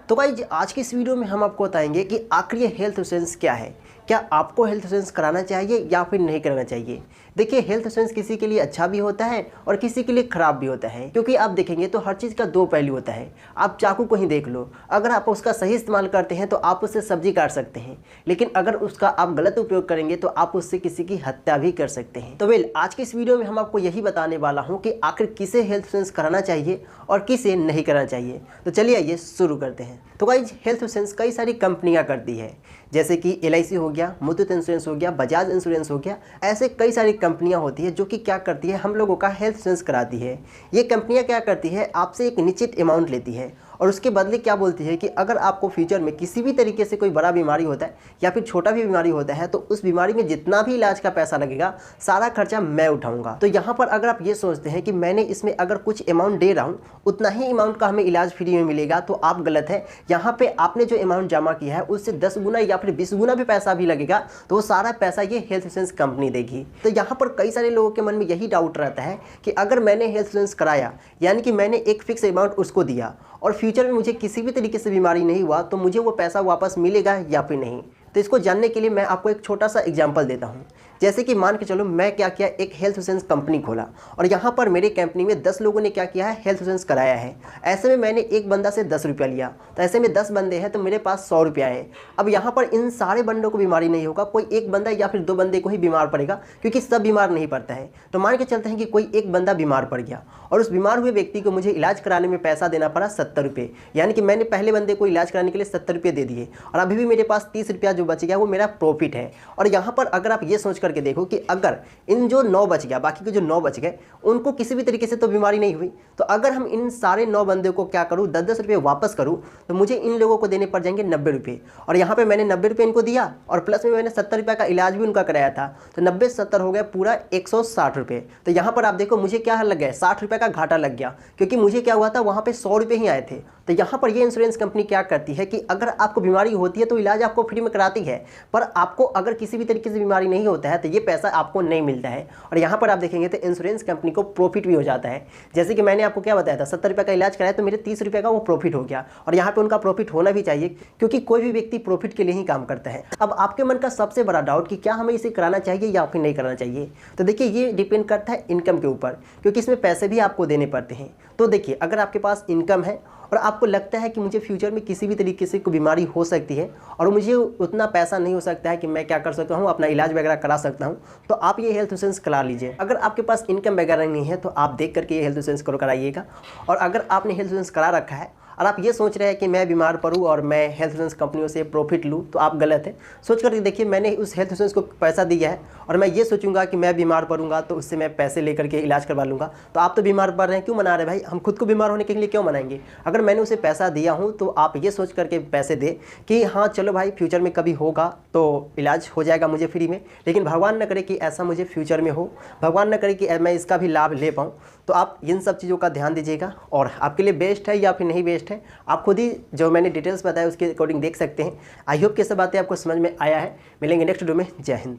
तो गाइस आज की इस वीडियो में हम आपको बताएंगे कि आखिर ये हेल्थ इंश्योरेंस क्या है। क्या आपको हेल्थ इंश्योरेंस कराना चाहिए या फिर नहीं कराना चाहिए। देखिए, हेल्थ इंश्योरेंस किसी के लिए अच्छा भी होता है और किसी के लिए ख़राब भी होता है, क्योंकि आप देखेंगे तो हर चीज़ का दो पहलू होता है। आप चाकू को ही देख लो, अगर आप उसका सही इस्तेमाल करते हैं तो आप उससे सब्जी काट सकते हैं, लेकिन अगर उसका आप गलत उपयोग करेंगे तो आप उससे किसी की हत्या भी कर सकते हैं। तो आज की इस वीडियो में हम आपको यही बताने वाला हूँ कि आखिर किसे हेल्थ इंश्योरेंस कराना चाहिए और किसे नहीं कराना चाहिए। तो चलिए आइए शुरू करते हैं। तो गाइस, हेल्थ इंश्योरेंस कई सारी कंपनियां करती है, जैसे कि LIC हो गया, मुथूट इंश्योरेंस हो गया, बजाज इंश्योरेंस हो गया। ऐसे कई सारी कंपनियां होती है जो कि क्या करती है, हम लोगों का हेल्थ इंश्योरेंस कराती है। ये कंपनियां क्या करती है, आपसे एक निश्चित अमाउंट लेती है और उसके बदले क्या बोलती है कि अगर आपको फ्यूचर में किसी भी तरीके से कोई बड़ा बीमारी होता है या फिर छोटा भी बीमारी होता है, तो उस बीमारी में जितना भी इलाज का पैसा लगेगा सारा खर्चा मैं उठाऊंगा। तो यहाँ पर अगर आप ये सोचते हैं कि मैंने इसमें अगर कुछ अमाउंट दे रहा हूँ उतना ही अमाउंट का हमें इलाज फ्री में मिलेगा, तो आप गलत है। यहाँ पे आपने जो अमाउंट जमा किया है उससे 10 गुना या फिर 20 गुना भी पैसा भी लगेगा तो वो सारा पैसा ये हेल्थ इंश्योरेंस कंपनी देगी। तो यहाँ पर कई सारे लोगों के मन में यही डाउट रहता है कि अगर मैंने हेल्थ इंश्योरेंस कराया, यानी कि मैंने एक फिक्स अमाउंट उसको दिया और फ्यूचर में मुझे किसी भी तरीके से बीमारी नहीं हुआ, तो मुझे वो पैसा वापस मिलेगा या फिर नहीं। तो इसको जानने के लिए मैं आपको एक छोटा सा एग्जांपल देता हूँ। जैसे कि मान के चलो मैं क्या किया, एक हेल्थ इंश्योरेंस कंपनी खोला और यहाँ पर मेरे कंपनी में 10 लोगों ने क्या किया है, हेल्थ इंश्योरेंस कराया है। ऐसे में मैंने एक बंदा से 10 रुपया लिया, तो ऐसे में 10 बंदे हैं तो मेरे पास 100 रुपया है। अब यहाँ पर इन सारे बंदों को बीमारी नहीं होगा, कोई एक बंदा या फिर 2 बंदे को ही बीमार पड़ेगा, क्योंकि सब बीमार नहीं पड़ता है। तो मान के चलते हैं कि कोई एक बंदा बीमार पड़ गया और उस बीमार हुए व्यक्ति को मुझे इलाज कराने में पैसा देना पड़ा 70 रुपये, यानी कि मैंने पहले बंदे को इलाज कराने के लिए 70 रुपये दे दिए और अभी भी मेरे पास 30 रुपया जो बच गया वो मेरा प्रॉफिट है। और यहाँ पर अगर आप ये सोच करके देखो कि अगर इन जो 9 बच गया, बाकी के जो 9 बच गए उनको किसी भी तरीके से तो बीमारी नहीं हुई, तो अगर हम इन सारे 9 बंदे को क्या करूँ, 10-10 रुपये वापस करूँ, तो मुझे इन लोगों को देने पड़ जाएंगे 90 रुपये। और यहाँ पे मैंने 90 रुपये इनको दिया और प्लस में मैंने 70 रुपये का इलाज भी उनका कराया था, तो 90-70 हो गया पूरा 160 रुपये। तो यहाँ पर आप देखो मुझे क्या लग गया, 60 रुपये का घाटा लग गया, क्योंकि मुझे क्या हुआ था, वहाँ पे 100 रुपये ही आए थे। तो यहाँ पर ये इंश्योरेंस कंपनी क्या करती है कि अगर आपको बीमारी होती है तो इलाज आपको फ्री में कराती है, पर आपको अगर किसी भी तरीके से बीमारी नहीं होता है तो ये पैसा आपको नहीं मिलता है। और यहाँ पर आप देखेंगे तो इंश्योरेंस कंपनी को प्रॉफिट भी हो जाता है। जैसे कि मैंने आपको क्या बताया था, 70 रुपये का इलाज कराया तो मेरे 30 रुपये का वो प्रॉफिट हो गया, और यहाँ पर उनका प्रॉफिट होना भी चाहिए, क्योंकि कोई भी व्यक्ति प्रॉफिट के लिए ही काम करता है। अब आपके मन का सबसे बड़ा डाउट कि क्या हमें इसे कराना चाहिए या फिर नहीं कराना चाहिए, तो देखिए ये डिपेंड करता है इनकम के ऊपर, क्योंकि इसमें पैसे भी आपको देने पड़ते हैं। तो देखिए, अगर आपके पास इनकम है और आपको लगता है कि मुझे फ्यूचर में किसी भी तरीके से कोई बीमारी हो सकती है और मुझे उतना पैसा नहीं हो सकता है कि मैं क्या कर सकता हूँ, अपना इलाज वगैरह करा सकता हूँ, तो आप ये हेल्थ इंश्योरेंस करा लीजिए। अगर आपके पास इनकम वगैरह नहीं है तो आप देख करके ये हेल्थ इंश्योरेंस कराइएगा। और अगर आपने हेल्थ इंश्योरेंस करा रखा है और आप ये सोच रहे हैं कि मैं बीमार पड़ूँ और मैं हेल्थ इंश्योरेंस कंपनियों से प्रॉफिट लूँ, तो आप गलत है। सोच कर देखिए, मैंने उस हेल्थ इंश्योरेंस को पैसा दिया है और मैं ये सोचूंगा कि मैं बीमार पड़ूंगा तो उससे मैं पैसे लेकर के इलाज करवा लूँगा, तो आप तो बीमार पड़ रहे हैं, क्यों मना रहे भाई, हम खुद को बीमार होने के लिए क्यों मनाएंगे। अगर मैंने उसे पैसा दिया हूँ तो आप ये सोच करके पैसे दे कि हाँ चलो भाई फ्यूचर में कभी होगा तो इलाज हो जाएगा मुझे फ्री में, लेकिन भगवान न करे कि ऐसा मुझे फ्यूचर में हो, भगवान न करे कि मैं इसका भी लाभ ले पाऊँ। तो आप इन सब चीज़ों का ध्यान दीजिएगा और आपके लिए बेस्ट है या फिर नहीं बेस्ट है आप खुद ही जो मैंने डिटेल्स बताया उसके अकॉर्डिंग देख सकते हैं। आई होप कि सब बातें आपको समझ में आया है। मिलेंगे नेक्स्ट वीडियो में। जय हिंद।